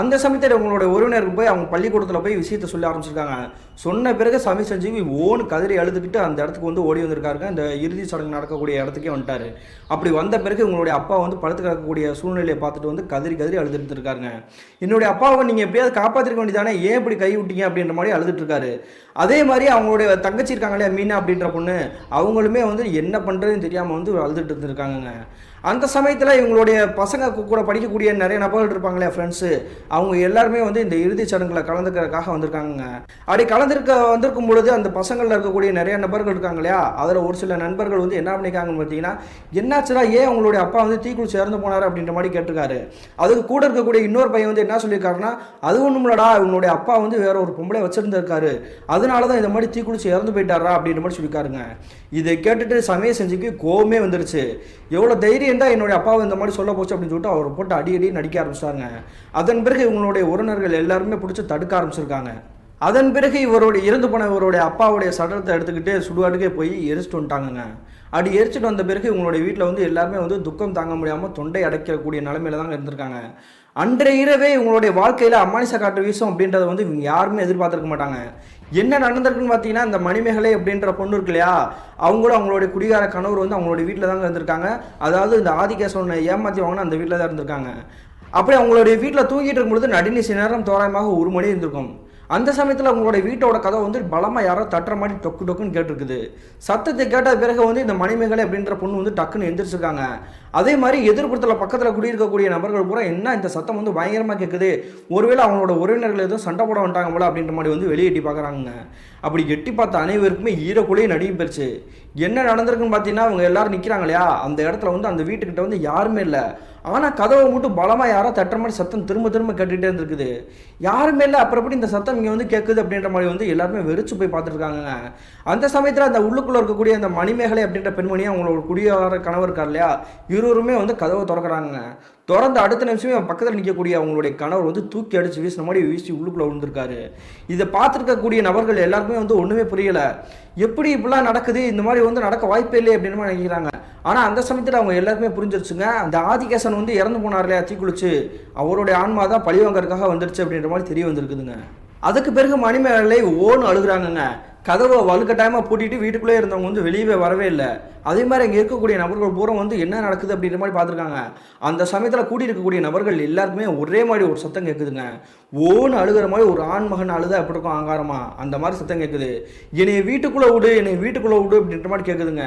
அந்த சமயத்தில் அவங்களுடைய உறவினருக்கு போய் அவங்க பள்ளிக்கூடத்தில் போய் விஷயத்தை சொல்லி ஆரம்பிச்சிருக்காங்க. சொன்ன பிறகு சமய செஞ்சிக்கு ஓன்னு கதறி அழுதுகிட்டு அந்த இடத்துக்கு வந்து ஓடி வந்திருக்காருங்க. இந்த இறுதி சடங்கு நடக்கக்கூடிய இடத்துக்கே வந்துட்டாரு. அப்படி வந்த பிறகு உங்களுடைய அப்பா வந்து படுத்து கிடக்கக்கூடிய சூழ்நிலையை பார்த்துட்டு வந்து கதறி கதறி அழுதுட்டு இருக்காருங்க. என்னுடைய அப்பாவை நீங்கள் எப்படியாவது காப்பாற்றிருக்க வேண்டியதானே, ஏன் இப்படி கை விட்டீங்க அப்படின்ற மாதிரி அழுதுட்டு இருக்காரு. அதே மாதிரி அவங்களுடைய தங்கச்சி இருக்காங்க இல்லையா, மீனா அப்படின்ற பொண்ணு, அவங்களுமே வந்து என்ன பண்ணுறதுன்னு தெரியாமல் வந்து அழுதுட்டு இருந்திருக்காங்க. அந்த சமயத்தில் இவங்களுடைய பசங்க கூட படிக்கக்கூடிய நிறைய நபர்கள் இருப்பாங்களே ஃப்ரெண்ட்ஸு, அவங்க எல்லாருமே வந்து இந்த இறுதிச் சடங்குல கலந்துக்கிறதுக்காக வந்திருக்காங்க. அப்படி வந்திருக்கும் பொழுது அந்த பசங்களில் இருக்கக்கூடிய நிறைய நபர்கள் இருக்காங்க இல்லையா, அதில் ஒரு சில நண்பர்கள் வந்து என்ன பண்ணிக்காங்கன்னு பார்த்தீங்கன்னா, என்னாச்சுன்னா ஏன் அவங்களுடைய அப்பா வந்து தீக்குளிச்சு இறந்து போனார் அப்படின்ற மாதிரி கேட்டிருக்காரு. அதுக்கு கூட இருக்கக்கூடிய இன்னொரு பையன் வந்து என்ன சொல்லியிருக்காருன்னா, அது ஒன்றும் இல்லடா, இவங்களுடைய அப்பா வந்து வேற ஒரு பொம்பளை வச்சிருந்திருக்காரு, அதனால தான் இந்த மாதிரி தீக்குளிச்சு இறந்து போயிட்டாரா அப்படின்ற மாதிரி சொல்லியிருக்காருங்க. இதை கேட்டுட்டு சமய செஞ்சுக்கு கோவமே வந்துருச்சு. எவ்வளோ தைரியம் தான் என்னுடைய அப்பாவை இந்த மாதிரி சொல்ல போச்சு அப்படின்னு சொல்லிட்டு அவரை போட்டு அடி நடிக்க ஆரம்பிச்சிட்டாங்க. அதன் பிறகு இவங்களுடைய உறவினர்கள் எல்லாருமே பிடிச்சி தடுக்க ஆரம்பிச்சிருக்காங்க. அதன் பிறகு இறந்து போன இவருடைய அப்பாவுடைய சடலத்தை எடுத்துக்கிட்டு சுடுகாட்டுக்கே போய் எரிச்சிட்டு வந்துட்டாங்க. அப்படி எரிச்சிட்டு வந்த பிறகு இவங்களுடைய வீட்டில் வந்து எல்லாருமே வந்து துக்கம் தாங்க முடியாமல் தொண்டை அடைக்கக்கூடிய நிலைமையில தாங்க இருந்திருக்காங்க. அன்றைய இரவே இவங்களுடைய வாழ்க்கையில் அமானுஷ காற்று வீசும் அப்படின்றத வந்து இவங்க யாருமே எதிர்பார்த்துருக்க மாட்டாங்க. என்ன நடந்திருக்குன்னு பார்த்தீங்கன்னா, இந்த மணிமேகலை அப்படின்ற பொண்ணு இருக்கு இல்லையா, அவங்களும் அவங்களுடைய குடிகார கணவர் வந்து அவங்களுடைய வீட்டில் தாங்க இருந்திருக்காங்க. அதாவது இந்த ஆதிகேசவனை ஏமாற்றி வாங்கினா அந்த வீட்டில் தான் இருந்திருக்காங்க. அப்படி அவங்களுடைய வீட்டில் தூங்கிட்டு இருக்கும்பொழுது நடுநிசி நேரம் தோராயமாக 1 மணி இருந்திருக்கும். அந்த சமயத்தில் அவங்களுடைய வீட்டோட கதை வந்து பலமாக யாரோ தட்டுற மாதிரி டொக்கு டொக்குன்னு கேட்டிருக்குது. சத்தத்தை கேட்ட பிறகு வந்து இந்த மணிமேகலை அப்படின்ற பொண்ணு வந்து டக்குன்னு எந்திரிச்சிருக்காங்க. அதே மாதிரி எதிர்ப்புறத்தில் பக்கத்தில் குடியிருக்கக்கூடிய நபர்கள் பூரா என்ன இந்த சத்தம் வந்து பயங்கரமாக கேட்குது, ஒருவேளை அவங்களோட உறவினர்கள் எதுவும் சண்டை போட வந்துட்டாங்க போல அப்படின்ற மாதிரி வந்து வெளியே எட்டி பார்க்குறாங்க. அப்படி எட்டி பார்த்த அனைவருக்குமே ஈரக்குலையே நடுங்கி போயிடுச்சு. என்ன நடந்திருக்குன்னு பார்த்தீங்கன்னா, அவங்க எல்லாரும் நிற்கிறாங்க இல்லையா, அந்த இடத்துல வந்து அந்த வீட்டுக்கிட்ட வந்து யாருமே இல்லை. ஆனால் கதவை மட்டும் பலமாக யாரோ தட்டுற மாதிரி சத்தம் திரும்ப கேட்டுகிட்டே இருந்திருக்குது. யாருமே இல்லை, அப்புறம் எப்படி இந்த சத்தம் இங்கே வந்து கேட்குது அப்படின்ற மாதிரி வந்து எல்லாருமே வெறிச்சு போய் பார்த்துருக்காங்க. அந்த சமயத்தில் அந்த உள்ளுக்குள்ளே இருக்கக்கூடிய அந்த மணிமேகலை அப்படின்ற பெண்மணியை அவங்களோட குடியார கணவர் இருக்கார் இல்லையா, இருவருமே வந்து கதவை திறக்கிறாங்க. திறந்த அடுத்த நிமிஷமே பக்கத்தில் நிற்கக்கூடிய அவங்களுடைய கணவர் வந்து தூக்கி அடித்து வீசின மாதிரி வீசி உள்ளுக்குள்ளே விழுந்திருக்காரு. இதை பார்த்துருக்கக்கூடிய நபர்கள் எல்லாருக்குமே வந்து ஒன்றுமே புரியலை. எப்படி இப்படிலாம் நடக்குது, இந்த மாதிரி வந்து நடக்க வாய்ப்பே இல்லை அப்படின்னு மாதிரி நினைக்கிறாங்க. ஆனால் அந்த சமயத்தில் அவங்க எல்லாருமே புரிஞ்சிருச்சுங்க, அந்த ஆதிகேசன் வந்து இறந்து போனார் இல்லையா தீக்குளிச்சு, அவருடைய ஆன்மா தான் பழிவாங்கறதுக்காக வந்துருச்சு அப்படின்ற மாதிரி தெரிய வந்திருக்குதுங்க. அதுக்கு பிறகு மணிமேகலை ஓன்னு அழுகுறாங்கங்க. கதவை வலுக்கட்டாயமாக பூட்டிட்டு வீட்டுக்குள்ளே இருந்தவங்க வந்து வெளியே வரவே இல்லை. அதே மாதிரி அங்கே இருக்கக்கூடிய நபர்கள் பூரா வந்து என்ன நடக்குது அப்படின்ற மாதிரி பார்த்துருக்காங்க. அந்த சமயத்தில் கூடி இருக்கக்கூடிய நபர்கள் எல்லாருக்குமே ஒரே மாதிரி ஒரு சத்தம் கேட்குதுங்க. ஓன்னு அழுகிற மாதிரி ஒரு ஆண்மகன் அழுதா எப்படி இருக்கும் ஆங்காரமா, அந்த மாதிரி சத்தம் கேட்குது. என்னை வீட்டுக்குள்ளே விடு, என்னை வீட்டுக்குள்ளே விடு அப்படின்ற மாதிரி கேட்குதுங்க.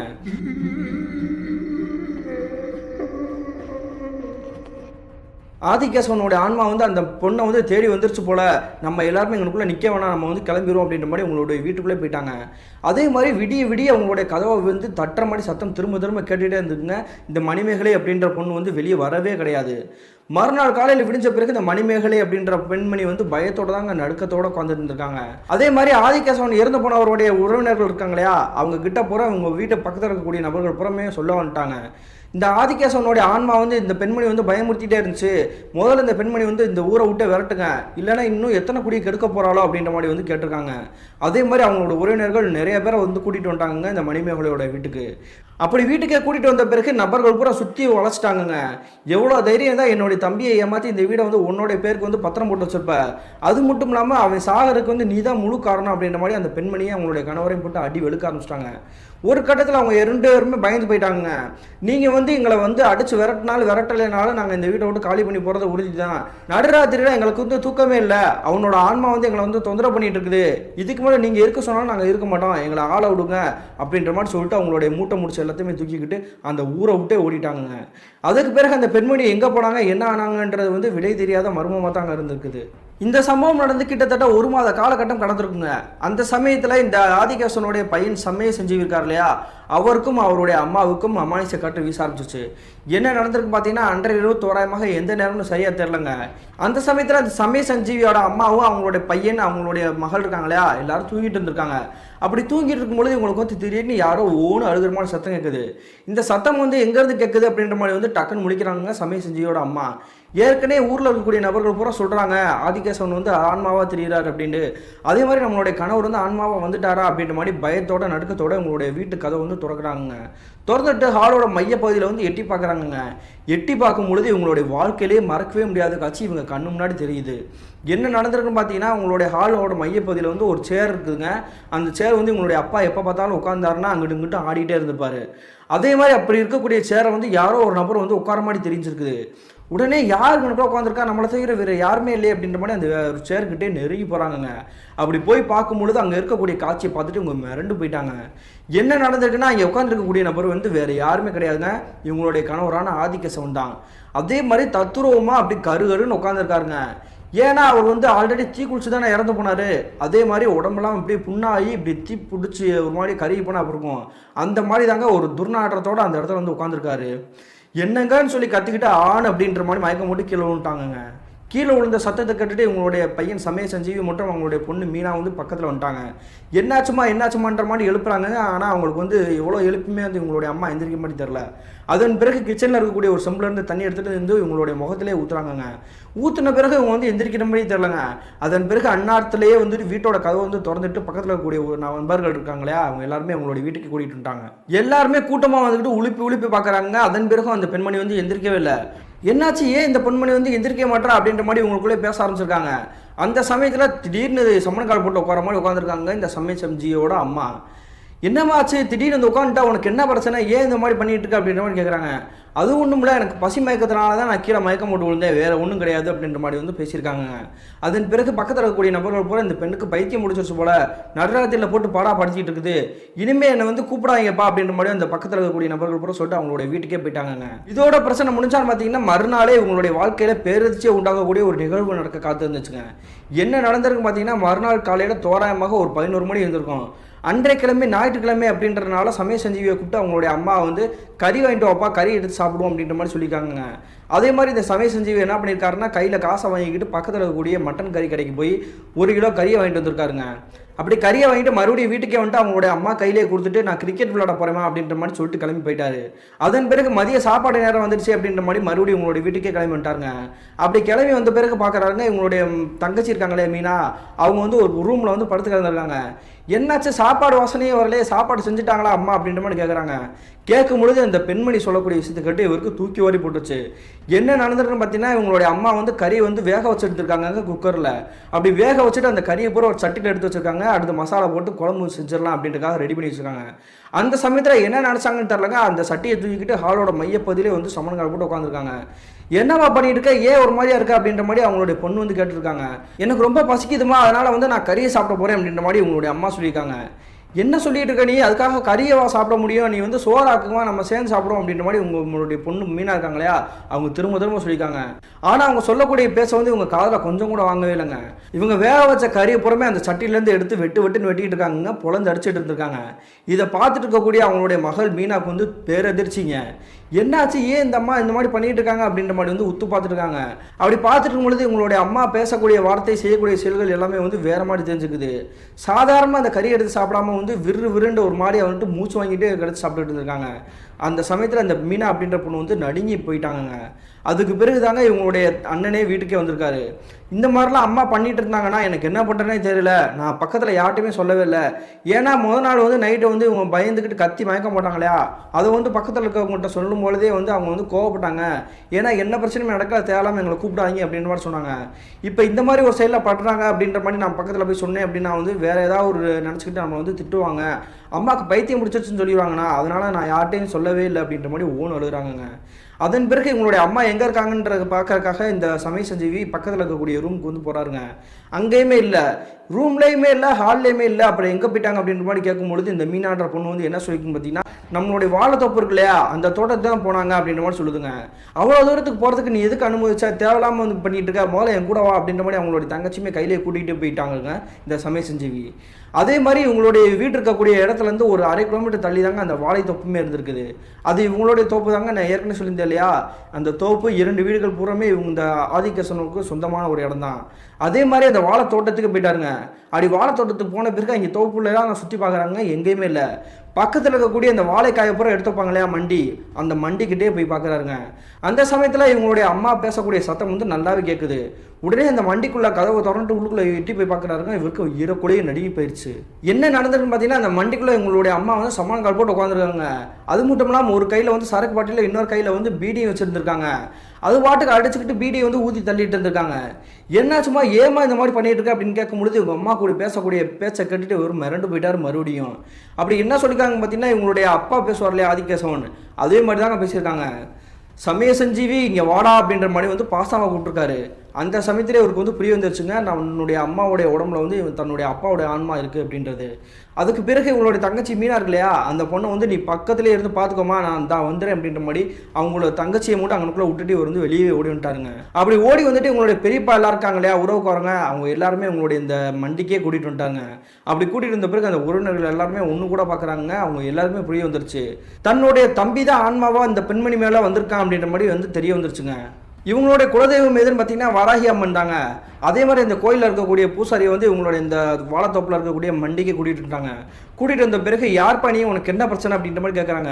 ஆதிகேசவனுடைய ஆன்மா வந்து அந்த பொண்ணை வந்து தேடி வந்துருச்சு போல, நம்ம எல்லாருமே எங்களுக்குள்ளே நிற்க வேணாம், நம்ம வந்து கிளம்பிடுவோம் அப்படின்ற மாதிரி உங்களுடைய வீட்டுக்குள்ளே போயிட்டாங்க. அதே மாதிரி விடிய விடிய அவங்களுடைய கதவை வந்து தட்டுற மாதிரி சத்தம் திரும்ப திரும்ப கேட்டுகிட்டே இருந்துக்குங்க. இந்த மணிமேகலை அப்படின்ற பொண்ணு வந்து வெளியே வரவே கிடையாது. மறுநாள் காலையில் விடிஞ்ச பிறகு இந்த மணிமேகலை அப்படின்ற பெண்மணி வந்து பயத்தோட தாங்க நடுக்கத்தோட உட்காந்துட்டு இருந்திருக்காங்க. அதே மாதிரி ஆதிகேசவன் இறந்து போனவருடைய உறவினர்கள் இருக்காங்க இல்லையா, அவங்க கிட்ட பூரா அவங்க வீட்டு பக்கத்தில் இருக்கக்கூடிய நபர்கள் புறமே சொல்ல வந்துட்டாங்க. இந்த ஆதிகேசவனுடைய ஆன்மா வந்து இந்த பெண்மணி வந்து பயமுறுத்திட்டே இருந்துச்சு, முதல்ல இந்த பெண்மணி வந்து இந்த ஊரை விட்டு விரட்டுங்க, இல்லைன்னா இன்னும் எத்தனை குடி கெடுக்க போகிறாளோ அப்படின்ற மாதிரி வந்து கேட்டிருக்காங்க. அதே மாதிரி அவங்களோட உறவினர்கள் நிறைய பேரை வந்து கூட்டிகிட்டு வந்துட்டாங்க இந்த மணிமேகலையோட வீட்டுக்கு. அப்படி வீட்டுக்கே கூட்டிகிட்டு வந்த பிறகு நபர்கள் பூரா சுற்றி வளைச்சிட்டாங்கங்க. எவ்வளோ தைரியம் தான் என்னுடைய தம்பியை ஏமாற்றி இந்த வீடை வந்து உன்னோடைய பேருக்கு வந்து பத்திரம் போட்டு வச்சிருப்ப, அது மட்டும் இல்லாமல் அவன் சாகருக்கு வந்து நீ தான் முழு காரணம் அப்படின்ற மாதிரி அந்த பெண்மணியை அவங்களுடைய கணவரையும் போட்டு அடி வெளுக்க ஆரம்பிச்சிட்டாங்க. ஒரு கட்டத்தில் அவங்க 2 பேருமே பயந்து போயிட்டாங்க. நீங்கள் வந்து எங்களை வந்து அடித்து விரட்டினாலும் விரட்டலைனாலும் நாங்கள் இந்த வீட்டை விட்டு காலி பண்ணி போகிறத உறுதி தான். நடுராத்திரியில் எங்களுக்கு வந்து தூக்கமே இல்லை, அவனோட ஆன்மா வந்து எங்களை வந்து தொந்தரவு பண்ணிட்டு இருக்குது, இதுக்கு மேலே நீங்கள் இருக்க சொன்னாலும் நாங்கள் இருக்க மாட்டோம், எங்களை ஆளை விடுங்க அப்படின்ற மாதிரி சொல்லிட்டு அவங்களுடைய மூட்டை முடிச்சு எல்லாத்தையுமே தூக்கிக்கிட்டு அந்த ஊரை விட்டே ஓடிட்டாங்க. அதுக்கு பிறகு அந்த பெண்மணி எங்கே போனாங்க என்ன ஆனாங்கன்றது வந்து விடை தெரியாத மர்மமாக தான் அங்கே இருந்திருக்குது. இந்த சம்பவம் நடந்து கிட்டத்தட்ட 1 மாத காலகட்டம் கடந்திருக்குங்க. அந்த சமயத்தில் இந்த ஆதிகேசனுடைய பையன் சமய செஞ்சுருக்கார் இல்லையா, அவருக்கும் அவருடைய அம்மாவுக்கும் அமானுஷ காற்று வீச ஆரம்பிச்சிச்சு. என்ன நடந்திருக்கு பார்த்தீங்கன்னா, அன்றைய இரவு தோராயமாக எந்த நேரம்னு சரியாக தெரிலங்க. அந்த சமயத்தில் அந்த சமய சஞ்சீவியோட அம்மாவும் அவங்களுடைய பையன் அவங்களுடைய மகள் இருக்காங்க இல்லையா, எல்லாரும் தூங்கிட்டு இருந்திருக்காங்க. அப்படி தூங்கிட்டு இருக்கும்பொழுது இவங்களுக்கு வந்து திடீர்னு யாரோ ஓன்னு அழுகிற மாதிரி சத்தம் கேட்குது. இந்த சத்தம் வந்து எங்கேருந்து கேட்குது அப்படின்ற மாதிரி வந்து டக்குன்னு முழிக்கிறாங்க சமய சஞ்சீவியோட அம்மா. ஏற்கனவே ஊரில் இருக்கக்கூடிய நபர்கள் பூரா சொல்கிறாங்க ஆதிகேசவன் வந்து ஆன்மாவாக தெரிகிறார் அப்படின்ட்டு. அதே மாதிரி நம்மளுடைய கணவர் வந்து ஆன்மாவாக வந்துட்டாரா அப்படின்ற மாதிரி பயத்தோட நடுக்கத்தோட உங்களுடைய வீட்டு கதை வந்து திறக்கிறாங்க. திறந்துட்டு ஹாலோட மையப்பகுதியில் வந்து எட்டி பார்க்குறாங்கங்க. எட்டி பார்க்கும் பொழுது இவங்களுடைய வாழ்க்கையிலே மறக்கவே முடியாத காட்சி இவங்க கண்ணு முன்னாடி தெரியுது. என்ன நடந்திருக்குன்னு பார்த்தீங்கன்னா, உங்களுடைய ஹாலோட மையப்பகுதியில் வந்து ஒரு சேர் இருக்குதுங்க. அந்த சேர் வந்து உங்களுடைய அப்பா எப்போ பார்த்தாலும் உட்காந்தாருன்னா அங்கிட்டு இங்கிட்டு ஆடிட்டே இருந்திருப்பாரு. அதே மாதிரி அப்படி இருக்கக்கூடிய சேரை வந்து யாரோ ஒரு நபர் வந்து உட்கார மாதிரி தெரிஞ்சிருக்குது. உடனே யார் கணக்கில் உட்காந்துருக்கா, நம்மளை தவிர வேறு யாருமே இல்லையே அப்படின்ற மாதிரி அந்த சேர்க்கிட்டே நெருங்கி போகிறாங்கங்க. அப்படி போய் பார்க்கும்பொழுது அங்கே இருக்கக்கூடிய காட்சியை பார்த்துட்டு இவங்க மிரண்டு போயிட்டாங்க. என்ன நடந்திருக்குன்னா, அங்கே உட்காந்துருக்கக்கூடிய நபர் வந்து வேறு யாருமே கிடையாதுங்க, இவங்களுடைய கணவரான ஆதிகேசவன் தான். அதே மாதிரி தத்துருவமாக அப்படி கருன்னு உட்காந்துருக்காருங்க. ஏன்னா அவர் வந்து ஆல்ரெடி தீ குளிச்சு தானே இறந்து போனார். அதே மாதிரி உடம்பெல்லாம் இப்படி புண்ணாகி இப்படி தீ பிடிச்சி ஒரு மாதிரி கருகி போனால் அப்படி இருக்கும். அந்த மாதிரி தாங்க ஒரு துர்நாற்றத்தோடு அந்த இடத்துல வந்து உட்காந்துருக்காரு. என்னங்கன்னு சொல்லி கற்றுக்கிட்டு ஆண் அப்படின்ற மாதிரி மயக்கம் போட்டு கீழே விழுந்துட்டாங்கங்க. கீழே விழுந்த சத்தத்தை கேட்டுட்டு இவங்களுடைய பையன் சமய சஞ்சீவி மற்றும் அவங்களுடைய பொண்ணு மீனா வந்து பக்கத்தில் வந்துட்டாங்க. என்னாச்சுமான்ற மாதிரி எழுப்புறாங்க. ஆனால் அவங்களுக்கு வந்து எவ்வளோ எழுப்புமே வந்து இவங்களுடைய அம்மா எந்திரிக்க மாதிரி தெரில. அதன் பிறகு கிச்சனில் இருக்கக்கூடிய ஒரு செம்பிலேருந்து தண்ணி எடுத்துகிட்டு வந்து இவங்களுடைய முகத்திலே ஊற்றுறாங்கங்க. ஊற்றின பிறகு இவங்க வந்து எந்திரிக்கிற மாதிரி தெரிலங்க. அதன் பிறகு அந்நாரத்திலேயே வந்துட்டு வீட்டோட கதவை வந்து திறந்துட்டு பக்கத்தில் இருக்கக்கூடிய ஒரு நண்பர்கள் இருக்காங்களே, அவங்க எல்லாருமே அவங்களுடைய வீட்டுக்கு கூட்டிகிட்டு வந்துட்டாங்க. எல்லாருமே கூட்டமாக வந்துக்கிட்டு உழுப்பி பார்க்குறாங்க. அதன் பிறகு அந்த பெண்மணி வந்து எந்திரிக்கவே இல்லை. என்னாச்சு, ஏன் இந்த பெண்மணி வந்து எந்திரிக்க மாட்டா அப்படின்ற மாதிரி உங்களுக்குள்ளே பேச ஆரம்பிச்சிருக்காங்க. அந்த சமயத்தில் திடீர்னு சமணக்கால் போட்டு உட்கார மாதிரி உட்காந்துருக்காங்க இந்த சமய சம்ஜியோட அம்மா. என்னமாச்சு, திடீர்னு வந்து உட்காந்துட்டா உனக்கு என்ன பிரச்சனை, ஏன் இந்த மாதிரி பண்ணிட்டு இருக்க அப்படின்ற மாதிரி கேட்குறாங்க. அது ஒன்றும் இல்லை, எனக்கு பசி மயக்கத்தினால தான் நான் கீழே மயக்கம் போட்டு விழுந்தேன், வேறு ஒன்றும் கிடையாது அப்படின்ற மாதிரி வந்து பேசியிருக்காங்க. அதன் பிறகு பக்கத்தில் இருக்கக்கூடிய நபர்கள் போல இந்த பெண்ணுக்கு பைத்தியம் முடிச்சிருச்சு போல, நடுராத்திரியில் போட்டு பாடா படிச்சுட்டு இருக்குது, இனிமேல் என்னை வந்து கூப்பிடாங்கப்பா அப்படின்ற மாதிரி அந்த பக்கத்தில் இருக்கக்கூடிய நபர்கள் கூட சொல்லிட்டு அவங்களுடைய வீட்டுக்கே போயிட்டாங்க. இதோட பிரச்சனை முடிஞ்சான்னு பார்த்தீங்கன்னா, மறுநாளே உங்களுடைய வாழ்க்கையில் பேரதிர்ச்சியை உண்டாகக்கூடிய ஒரு நிகழ்வு நடக்க காத்து இருந்துச்சுங்க. என்ன நடந்திருக்கு பார்த்தீங்கன்னா, மறுநாள் காலையில் தோராயமாக ஒரு 11 மணி இருந்திருக்கும். அன்றைய கிழமை ஞாயிற்றுக்கிழமை அப்படின்றனால சமய சஞ்சீவியை கூப்பிட்டு அவங்களுடைய அம்மா வந்து கறி வாங்கிட்டு வாப்பா, கறி எடுத்து சாப்பிடுவோம் அப்படின்ற மாதிரி சொல்லியிருக்காங்க. அதே மாதிரி இந்த சமய சஞ்சீவி என்ன பண்ணியிருக்காருன்னா, கையில் காசை வாங்கிக்கிட்டு பக்கத்தில் இருக்கக்கூடிய மட்டன் கறி கடைக்கு போய் 1 கிலோ கறியை வாங்கிட்டு வந்திருக்காருங்க. அப்படி கறியை வாங்கிட்டு மறுபடியும் வீட்டுக்கே வந்துட்டு அவங்களுடைய அம்மா கையிலே கொடுத்துட்டு நான் கிரிக்கெட் விளையாட போகிறேன் அப்படின்ற மாதிரி சொல்லிட்டு கிளம்பி போயிட்டாரு. அதன் பிறகு மதிய சாப்பாடு நேரம் வந்துருச்சு அப்படின்ற மாதிரி மறுபடியும் உங்களுடைய வீட்டுக்கே கிளம்பி வந்துட்டாருங்க. அப்படி கிளம்பி வந்த பிறகு பார்க்குறாருங்க, இவங்களுடைய தங்கச்சி இருக்காங்களே மீனா, அவங்க வந்து ஒரு ரூமில் வந்து படுத்து கிடந்திருக்காங்க. என்னாச்சு, சாப்பாடு வாசனையே வரலையே, சாப்பாடு செஞ்சுட்டாங்களா அம்மா அப்படின்ற மாதிரி கேட்குறாங்க. கேட்கும் பொழுது அந்த பெண்மணி சொல்லக்கூடிய விஷயத்தை கேட்டு இவருக்கு தூக்கி வாரி போட்டுச்சு. என்ன நடந்திருக்குன்னு பார்த்தீங்கன்னா, இவங்களுடைய அம்மா வந்து கறியை வந்து வேக வச்சு எடுத்துருக்காங்க குக்கரில். அப்படி வேக வச்சுட்டு அந்த கறியை பூரா ஒரு சட்டியில் எடுத்து வச்சுருக்காங்க. அடுத்து மசாலா போட்டு குழம்பு செஞ்சிடலாம் அப்படின்றதுக்காக ரெடி பண்ணி வச்சுருக்காங்க. அந்த சமயத்தில் என்ன நினச்சாங்கன்னு தெரிலங்க, அந்த சட்டியை தூக்கிட்டு ஹாலோட மையப்பகுதியிலே வந்து சமணங்கால் போட்டு உட்காந்துருக்காங்க. என்னவா பண்ணிட்டு இருக்க, ஏன் ஒரு மாதிரியா இருக்கா அப்படின்ற மாதிரி அவங்களுடைய பொண்ணு வந்து கேட்டுருக்காங்க. எனக்கு ரொம்ப பசிக்குதுமா, அதனால வந்து நான் கறியை சாப்பிட போகிறேன் அப்படின்ற மாதிரி உங்களுடைய அம்மா சொல்லியிருக்காங்க. என்ன சொல்லிட்டு இருக்க நீ, அதுக்காக கறியவா சாப்பிட முடியும், நீ வந்து சோறாக்குமா, நம்ம சேர்ந்து சாப்பிடுவோம் அப்படின்ற மாதிரி உங்களுடைய பொண்ணு மீனா இருக்காங்க இல்லையா, அவங்க திரும்ப திரும்ப சொல்லியிருக்காங்க. ஆனால் அவங்க சொல்லக்கூடிய பேச வந்து இவங்க காதில் கொஞ்சம் கூட வாங்கவே இல்லைங்க. இவங்க வேக வச்ச கறியை புறமே அந்த சட்டிலேருந்து எடுத்து வெட்டுன்னு வெட்டிட்டு இருக்காங்க, பொழந்து அடிச்சுட்டு இருந்திருக்காங்க. இதை பார்த்துட்டு இருக்கக்கூடிய அவங்களுடைய மகள் மீனாக்கு வந்து பேரதிர்ச்சிங்க. என்னாச்சு, ஏன் இந்த அம்மா இந்த மாதிரி பண்ணிட்டு இருக்காங்க அப்படின்ற மாதிரி வந்து உத்து பார்த்துட்டு இருக்காங்க. அப்படி பார்த்துட்டு இருக்கும் பொழுது உங்களுடைய அம்மா பேசக்கூடிய வார்த்தை, செய்யக்கூடிய செயல்கள் எல்லாமே வந்து வேற மாதிரி தெரிஞ்சுக்குது. சாதாரணமாக அந்த கறி எடுத்து சாப்பிடாம வந்து விருண்டு ஒரு மாதிரி வந்துட்டு மூச்சு வாங்கிட்டு எடுத்து சாப்பிட்டுட்டு இருந்திருக்காங்க. அந்த சமயத்தில் அந்த மீனா அப்படின்ற பொண்ணு வந்து நடுங்கி போயிட்டாங்க. அதுக்கு பிறகு தாங்க இவங்களுடைய அண்ணனே வீட்டுக்கே வந்திருக்காரு. இந்த மாதிரிலாம் அம்மா பண்ணிட்டு இருந்தாங்கன்னா எனக்கு என்ன பண்ணுறேனே தெரியல, நான் பக்கத்தில் யார்ட்டையுமே சொல்லவே இல்லை. ஏன்னா முதல் நாள் வந்து நைட்டை வந்து இவங்க பயந்துக்கிட்டு கத்தி மயக்க மாட்டாங்க இல்லையா, அதை வந்து பக்கத்தில் இருக்கவங்கள்ட்ட சொல்லும் பொழுதே வந்து அவங்க வந்து கோவப்பட்டாங்க. ஏன்னா என்ன பிரச்சனையும் நடக்க தேவையில்லாமல் எங்களை கூப்பிடாதீங்க அப்படின்ற மாதிரி சொன்னாங்க. இப்போ இந்த மாதிரி ஒரு சைடில் படுறாங்க அப்படின்ற மாதிரி நான் பக்கத்தில் போய் சொன்னேன் அப்படின்னா வந்து வேறு ஏதாவது ஒரு நினச்சிக்கிட்டு நம்ம வந்து திட்டுவாங்க, அம்மாவுக்கு பைத்தியம் முடிச்சிருச்சுன்னு சொல்லிடுவாங்கண்ணா, அதனால் நான் யார்ட்டையும் சொல்லவே இல்லை அப்படின்ற மாதிரி ஓன் அழுகுறாங்கங்க. அதன் பிறகு இவங்களுடைய அம்மா எங்கே இருக்காங்கன்றத பார்க்கறதுக்காக இந்த சமய சஞ்சீவி பக்கத்தில் இருக்கக்கூடிய ரூமுக்கு வந்து போகிறாருங்க. அங்கேயுமே இல்லை, ரூம்லேயுமே இல்லை, ஹால்லேயுமே இல்லை. அப்புறம் எங்கே போயிட்டாங்க அப்படின்ற மாதிரி கேட்கும்பொழுது இந்த மீனான்ற பொண்ணு வந்து என்ன சொல்லிக்குன்னு பார்த்தீங்கன்னா, நம்மளுடைய வாழைத்தோப்பு இருக்கு இல்லையா, அந்த தோட்டத்தை தான் போனாங்க அப்படின்ற மாதிரி சொல்லுதுங்க. அவ்வளோ தூரத்துக்கு போகிறதுக்கு நீ எதுக்கு அனுமதிச்சா, தேவையில்லாமல் வந்து பண்ணிட்டு இருக்க, முதல்ல என் கூட வா அப்படின்ற மாதிரி அவங்களுடைய தங்கச்சியுமே கையிலே கூட்டிகிட்டு போயிட்டாங்க இந்த சமய சஞ்சீவி. அதே மாதிரி இவங்களுடைய வீட்டு இருக்கக்கூடிய இடத்துலேருந்து ஒரு 1/2 கிலோமீட்டர் தள்ளி தாங்க அந்த வாழைத்தோப்புமே இருந்திருக்குது. அது இவங்களுடைய தோப்பு தாங்க. நான் ஏற்கனவே சொல்லியிருந்தேன் இல்லையா, அந்த தோப்பு 2 வீடுகள் பூராமே இவங்க இந்த ஆதிகேசனுக்கு சொந்தமான ஒரு இடம் தான். அதே மாதிரி அந்த வாழை தோட்டத்துக்கு போயிட்டாருங்க. அப்படி வாழை தோட்டத்துக்கு போன பிறகு அங்கே தோப்புலாம் நான் சுற்றி பார்க்குறாங்க, எங்கேயுமே இல்லை. பக்கத்தில் இருக்கக்கூடிய அந்த வாழைக்காயை பூரா எடுத்துப்பாங்க இல்லையா மண்டி, அந்த மண்டிக்கிட்டே போய் பார்க்குறாருங்க. அந்த சமயத்தில் இவங்களுடைய அம்மா பேசக்கூடிய சத்தம் வந்து நல்லாவே கேட்குது. உடனே அந்த மண்டிக்குள்ளே கதவை திறந்துட்டு உள்ளுக்குள்ளே எட்டி போய் பார்க்குறாருங்க. இவருக்கு ஈரக்கூடயே நடுங்கி போயிடுச்சு. என்ன நடந்ததுன்னு பார்த்தீங்கன்னா, அந்த மண்டிக்குள்ளே இவங்களுடைய அம்மா வந்து சமான் போட்டு உட்காந்துருக்காங்க. அது மட்டும் இல்லாமல் ஒரு கையில் வந்து சரக்கு பாட்டியில், இன்னொரு கையில் வந்து பீடியும் வச்சுருந்துருக்காங்க. அது பாட்டுக்கு அடிச்சுக்கிட்டு பீடியை வந்து ஊற்றி தள்ளிட்டு இருந்திருக்காங்க. என்னாச்சுமா, ஏமா இந்த மாதிரி பண்ணிட்டு இருக்க அப்படின்னு கேட்கும்பொழுது இவங்க அம்மா கூட பேசக்கூடிய பேச்சை கேட்டுட்டு ஒரு மிரண்டு போயிட்டார் மறுபடியும். அப்படி என்ன சொல்லியிருக்காங்க பார்த்தீங்கன்னா, இவங்களுடைய அப்பா பேசுவார் இல்லையா ஆதிகேசவன், அதே மாதிரி தாங்க பேசியிருக்காங்க. சமய சஞ்சீவி இங்கே வாடா அப்படின்ற மாதிரி வந்து பாசமாக கூப்பிட்டுருக்காரு. அந்த சமயத்திலே அவருக்கு வந்து புரிய வந்துருச்சுங்க, நம்மளுடைய அம்மாவுடைய உடம்புல வந்து தன்னுடைய அப்பாவுடைய ஆன்மா இருக்குது அப்படின்றது. அதுக்கு பிறகு இவங்களுடைய தங்கச்சி மீனா இருக்கு இல்லையா, அந்த பொண்ணை வந்து நீ பக்கத்துலேயே இருந்து பார்த்துக்கோமா, நான் தான் வந்துடுறேன் அப்படின்ற மாதிரி அவங்களோட தங்கச்சியை மட்டும் அங்கனுக்குள்ளே விட்டுட்டு இவர் வந்து வெளியே ஓடி வந்துட்டாருங்க. அப்படி ஓடி வந்துட்டு இவங்களுடைய பெரியப்பா எல்லாம் இருக்காங்க இல்லையா உறவுக்காரங்க, அவங்க எல்லாருமே இவங்களுடைய இந்த மண்டிக்கே கூட்டிகிட்டு வந்துட்டாங்க. அப்படி கூட்டிகிட்டு வந்த பிறகு அந்த உறவினர்கள் எல்லாருமே ஒன்று கூட பார்க்குறாங்க. அவங்க எல்லாருமே புரிய வந்துருச்சு, தன்னுடைய தம்பி தான் ஆன்மாவாக இந்த பெண்மணி மேலே வந்திருக்கான் அப்படின்ற மாதிரி வந்து தெரிய வந்துருச்சுங்க. இவங்களுடைய குலதெய்வம் எதுன்னு பார்த்தீங்கன்னா வராகி அம்மன் தாங்க. அதே மாதிரி இந்த கோயிலில் இருக்கக்கூடிய பூசாரியை வந்து இவங்களுடைய இந்த வாழைத்தோப்பில் இருக்கக்கூடிய மண்டிக்கு கூட்டிகிட்டு இருந்தாங்க. கூட்டிகிட்டு வந்த பிறகு யார் பண்ணி உனக்கு என்ன பிரச்சனை அப்படின்ற மாதிரி கேட்குறாங்க.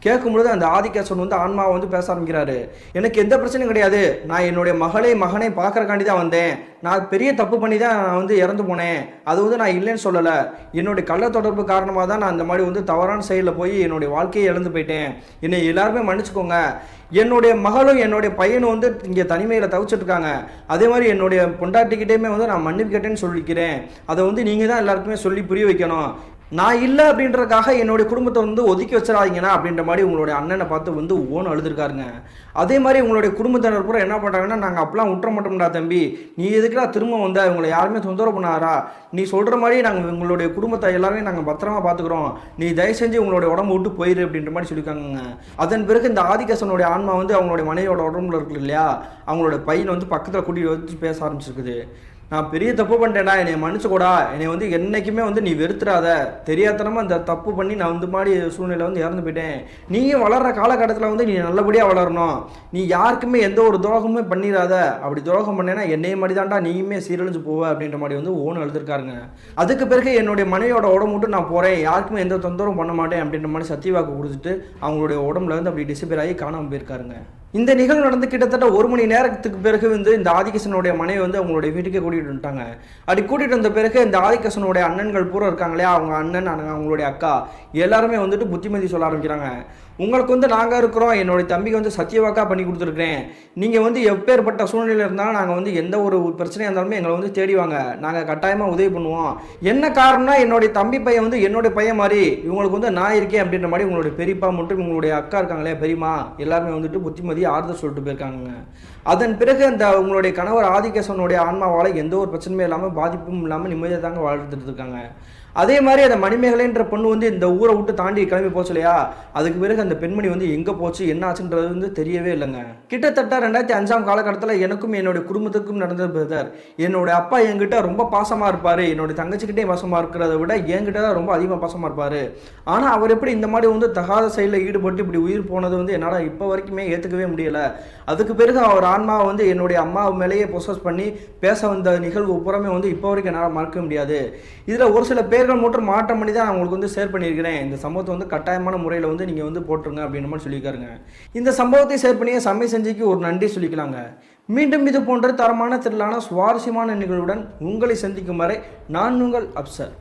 கேட்கும்பொழுது அந்த ஆதிகேசவன் வந்து ஆன்மாவை வந்து பேச ஆரம்பிக்கிறாரு. எனக்கு எந்த பிரச்சனையும் கிடையாது, நான் என்னுடைய மகனை பார்க்கறக்காண்டி தான் வந்தேன், நான் பெரிய தப்பு பண்ணி தான் நான் வந்து இறந்து போனேன், அது வந்து நான் இல்லைன்னு சொல்லலை, என்னுடைய கள்ள தொடர்பு காரணமாக தான் நான் அந்த மாதிரி வந்து தவறான செயலில் போய் என்னுடைய வாழ்க்கையை இழந்து போயிட்டேன், என்னை எல்லாருமே மன்னிச்சுக்கோங்க, என்னுடைய மகளும் என்னுடைய பையனும் வந்து இங்கே தனிமையில் தவிச்சிட்டு இருக்காங்க, அதே மாதிரி என்னுடைய பொண்டாட்டிக்கிட்டேயுமே வந்து நான் மன்னிப்பு கேட்டேன்னு சொல்லிக்கிறேன், அதை வந்து நீங்கள் தான் எல்லாருக்குமே சொல்லி புரிய வைக்கணும், நான் இல்லை அப்படின்றதுக்காக என்னுடைய குடும்பத்தை வந்து ஒதுக்கி வச்சிடாதீங்கண்ணா அப்படின்ற மாதிரி உங்களுடைய அண்ணனை பார்த்து வந்து ஓன் அழுதுருக்காருங்க. அதே மாதிரி உங்களுடைய குடும்பத்தினர் கூட என்ன பண்ணுறாங்கன்னா, நாங்கள் அப்பெல்லாம் விட்டுற மாட்டோம்டா தம்பி, நீ எதுக்குடா திரும்ப வந்தா, உங்களை யாருமே தொந்தரவு பண்ணாரா, நீ சொல்கிற மாதிரி நாங்கள் உங்களுடைய குடும்பத்தை எல்லாமே நாங்கள் பத்திரமா பார்த்துக்குறோம், நீ தயவு செஞ்சு உங்களுடைய உடம்பு விட்டு போயிரு அப்படின்ற மாதிரி சொல்லியிருக்காங்க. அதன் பிறகு இந்த ஆதிகேசனுடைய ஆன்மா வந்து அவங்களுடைய மனைவியோட உடம்புல இருக்குது இல்லையா, அவங்களோட பையனை வந்து பக்கத்தில் கூட்டிகிட்டு வந்து பேச ஆரம்பிச்சிருக்குது. நான் பெரிய தப்பு பண்ணிட்டேன்டா, என்னை மன்னிச்சுக்கூடா, என்னை வந்து என்றைக்குமே வந்து நீ வெறுத்துறாத, தெரியாதனமாக அந்த தப்பு பண்ணி நான் வந்து மாதிரி சூழ்நிலை வந்து இறந்து போயிட்டேன். நீயும் வளர்கிற காலகட்டத்தில் வந்து நீ நல்லபடியாக வளரணும், நீ யாருக்குமே எந்த ஒரு துரோகமே பண்ணிடாத, அப்படி துரோகம் பண்ணேன்னா என்னைய மாதிரி தான்டா நீயுமே சீரழிஞ்சு போவ அப்படின்ற மாதிரி வந்து ஓன் எழுதிருக்காருங்க. அதுக்கு பிறகு என்னுடைய மனைவியோட உடம்பு விட்டு நான் போகிறேன், யாருக்குமே எந்த தொந்தரவும் பண்ண மாட்டேன் அப்படின்ற மாதிரி சத்தியவாக்கு கொடுத்துட்டு அவங்களுடைய உடம்புல வந்து அப்படி டிசப்பியர் ஆகி காணாமல் போயிருக்காருங்க. இந்த நிகழ்வு நடந்து கிட்டத்தட்ட 1 மணி நேரத்துக்கு பிறகு வந்து இந்த ஆதிகேசனுடைய மனைவி வந்து அவங்களுடைய வீட்டுக்கே கூட்டிகிட்டு வந்துட்டாங்க. அப்படி கூட்டிகிட்டு வந்த பிறகு இந்த ஆதிகேசனுடைய அண்ணன்கள் பூரா இருக்காங்களே, அவங்க அண்ணன் அவங்களுடைய அக்கா எல்லாருமே வந்துட்டு புத்திமதி சொல்ல ஆரம்பிக்கிறாங்க. உங்களுக்கு வந்து நாங்கள் இருக்கிறோம், என்னுடைய தம்பிக்கு வந்து சத்தியவாக்கா பண்ணி கொடுத்துருக்குறேன், நீங்கள் வந்து எப்பேற்பட்ட சூழ்நிலையில் இருந்தாலும் நாங்கள் வந்து எந்த ஒரு பிரச்சனையாக இருந்தாலுமே எங்களை வந்து தேடிவாங்க, நாங்கள் கட்டாயமாக உதவி பண்ணுவோம். என்ன காரணம்னா என்னுடைய தம்பி பையன் வந்து என்னுடைய பையன் மாதிரி, இவங்களுக்கு வந்து நான் இருக்கேன் அப்படின்ற மாதிரி உங்களுடைய பெரியப்பா மற்றும் உங்களுடைய அக்கா இருக்காங்களே பெரியமா எல்லாருமே வந்துட்டு புத்திமதி ஆறுதல் சொல்லிட்டு போயிருக்காங்க. அதன் பிறகு அந்த உங்களுடைய கணவர் ஆதிகேசனுடைய ஆன்மாவால் எந்த ஒரு பிரச்சனையும் இல்லாமல் பாதிப்பும் இல்லாமல் நிம்மதியாக தாங்க வாழ்ந்துட்டு இருக்காங்க. அதே மாதிரி அந்த மணிமேகலைன்ற பொண்ணு வந்து இந்த ஊரை விட்டு தாண்டி கிளம்பி போச்சு இல்லையா, அதுக்கு பிறகு அந்த பெண்மணி வந்து எங்கே போச்சு என்ன ஆச்சுன்றது வந்து தெரியவே இல்லைங்க. கிட்டத்தட்ட 2005ஆம் காலகட்டத்தில் எனக்கும் என்னுடைய குடும்பத்துக்கும் நடந்தது பிரதர். என்னுடைய அப்பா என்கிட்ட ரொம்ப பாசமாக இருப்பார், என்னுடைய தங்கச்சிக்கிட்டே பாசமாக இருக்கிறத விட என்கிட்ட தான் ரொம்ப அதிகமாக பாசமாக இருப்பார். ஆனால் அவர் எப்படி இந்த மாதிரி வந்து தகாத செயலில் ஈடுபட்டு இப்படி உயிர் போனது வந்து என்னால் இப்போ வரைக்குமே ஏற்றுக்கவே முடியலை. அதுக்கு பிறகு அவர் ஆன்மாவை வந்து என்னுடைய அம்மா மேலேயே ப்ரொசஸ் பண்ணி பேச வந்த நிகழ்வு புறமே வந்து இப்போ வரைக்கும் என்னால் மறக்க முடியாது. இதில் ஒரு சில பேர்கள் மட்டும் மாற்றம் பண்ணி தான் நான் உங்களுக்கு வந்து ஷேர் பண்ணியிருக்கிறேன். இந்த சம்பவத்தை வந்து கட்டாயமான முறையில் வந்து நீங்கள் வந்து போட்டுருங்க அப்படின்ற மாதிரி சொல்லியிருக்காருங்க. இந்த சம்பவத்தை ஷேர் பண்ணிய சமய செஞ்சிக்கு ஒரு நன்றி சொல்லிக்கலாங்க. மீண்டும் இது போன்ற தரமான திரளான சுவாரஸ்யமான நிகழ்வுடன் உங்களை சந்திக்கும் வரை நான் உங்கள் அப்சர்.